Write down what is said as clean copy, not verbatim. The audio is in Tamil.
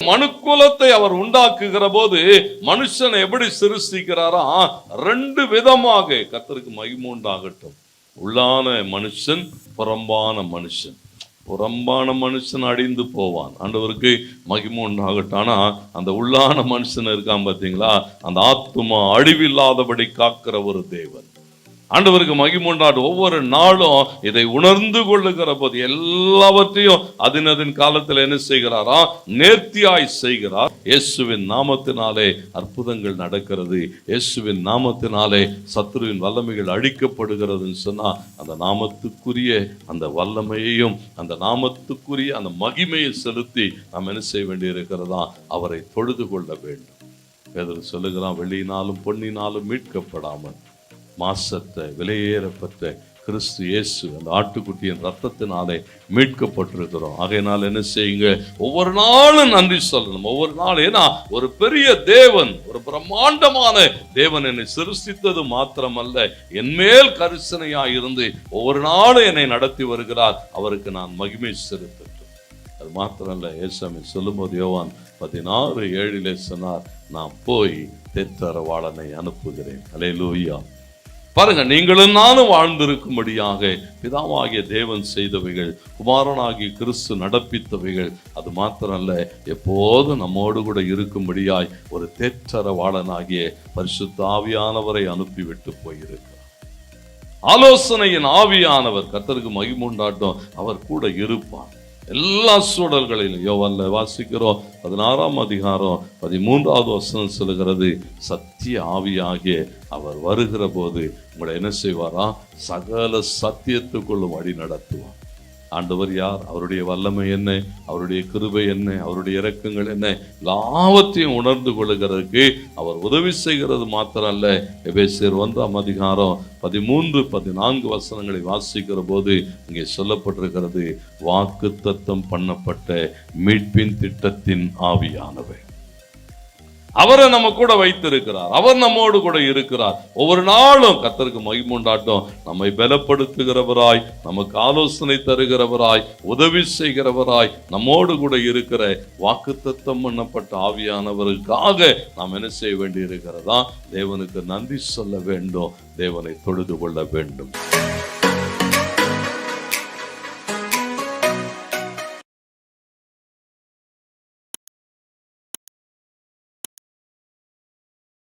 மனுக்குலத்தை அவர் உண்டாக்குகிற போது மனுஷனை எப்படி சிருஷ்டிக்கிறாரா? 2 விதமாக. கர்த்தருக்கு மகிமை உண்டாகட்டும். உள்ளான மனுஷன், புறம்பான மனுஷன். புறம்பான மனுஷன் அழிந்து போவான். ஆண்டவருக்கு மகிமை உண்டாகட்டும். ஆனா அந்த உள்ளான மனுஷன் இருக்கான் பார்த்தீங்களா, அந்த ஆத்துமா அழிவில்லாதபடி காக்கிற ஒரு தேவன். ஆண்டவருக்கு மகிமை உண்டாகட்டும். ஒவ்வொரு நாளும் இதை உணர்ந்து கொள்ளுகிற போது எல்லாவற்றையும் அதன் காலத்தில் என்ன செய்கிறாரா? நேர்த்தியாய் செய்கிறார். இயேசுவின் நாமத்தினாலே அற்புதங்கள் நடக்கிறது. இயேசுவின் நாமத்தினாலே சத்துருவின் வல்லமைகள் அழிக்கப்படுகிறதுன்னு சொன்னா, அந்த நாமத்துக்குரிய அந்த வல்லமையையும் அந்த நாமத்துக்குரிய அந்த மகிமையை செலுத்தி நாம் என்ன செய்ய வேண்டி இருக்கிறதா? அவரை தொழுது கொள்ள வேண்டும். பேதுரு சொல்லுகிறான், வெள்ளியினாலும் பொன்னினாலும் மீட்கப்படாமல் மாசற்ற விலையேறப்பட்ட கிறிஸ்து இயேசு அந்த ஆட்டுக்குட்டியின் ரத்தத்தினாலே மீட்கப்பட்டிருக்கிறோம். ஆகையினால் என்ன செய்யுங்க? ஒவ்வொரு நாளும் நன்றி சொல்லணும். ஒவ்வொரு நாளும். ஏன்னா ஒரு பெரிய தேவன், ஒரு பிரம்மாண்டமான தேவன் என்னை சிருஷ்டித்தது மாத்திரமல்ல, என்மேல் கரிசனையா இருந்து ஒவ்வொரு நாளும் என்னை நடத்தி வருகிறார். அவருக்கு நான் மகிமை செலுத்தட்டும். அது மாத்திரமல்ல, ஏசாமி சொல்லும் போது யோவான் 16:7 சொன்னார், நான் போய் தேற்றரவாளனை அனுப்புகிறேன். அல்லேலூயா. பாருங்க, நீங்களும் நானும் வாழ்ந்திருக்கும்படியாக பிதாவாகிய தேவன் செய்தவைகள், குமாரனாகிய கிறிஸ்து நடப்பித்தவைகள். அது மாத்திரமல்ல, எப்போதும் நம்மோடு கூட இருக்கும்படியாய் ஒரு தேற்றரவாளனாகிய பரிசுத்த ஆவியானவரை அனுப்பிவிட்டு போயிருக்கிறார். ஆலோசனையின் ஆவியானவர், கர்த்தருக்கு மகிமை உண்டாட்டும், அவர் கூட இருப்பார் எல்லா சூழல்களிலும். யோவான்ல வாசிக்கிறோம் 16ஆம் அதிகாரம் 13வது வசனம் சொல்லுகிறது, சத்திய ஆவியாகிய அவர் வருகிற போது உங்களை என்ன செய்வாரா? சகல சத்தியத்துக்குள்ளும் வழி நடத்துவார். ஆண்டவர் யார்? அவருடைய வல்லமை என்ன? அவருடைய கிருபை என்ன? அவருடைய இரக்கங்கள் என்ன? எல்லாவற்றையும் உணர்ந்து கொள்ளுகிறதுக்கு அவர் உதவி செய்கிறது மாத்திரம் அல்ல. எபேசியர் 1ஆம் அதிகாரம் 13-14 வசனங்களை வாசிக்கிற போது இங்கே சொல்லப்பட்டிருக்கிறது, வாக்குத்தத்தம் பண்ணப்பட்ட மீட்பின் திட்டத்தின் ஆவியானவர் அவரை நம்ம கூட வைத்திருக்கிறார். அவர் நம்மோடு கூட இருக்கிறார். ஒவ்வொரு நாளும் கர்த்தருக்கு மகிமை உண்டாட்டும், நம்மை பலப்படுத்துகிறவராய், நமக்கு ஆலோசனை தருகிறவராய், உதவி செய்கிறவராய், நம்மோடு கூட இருக்கிற வாக்குத்தத்தம் பண்ணப்பட்ட ஆவியானவருக்காக நாம் என்ன செய்ய வேண்டி இருக்கிறதா? தேவனுக்கு நன்றி சொல்ல வேண்டும். தேவனை தொழுது கொள்ள வேண்டும்.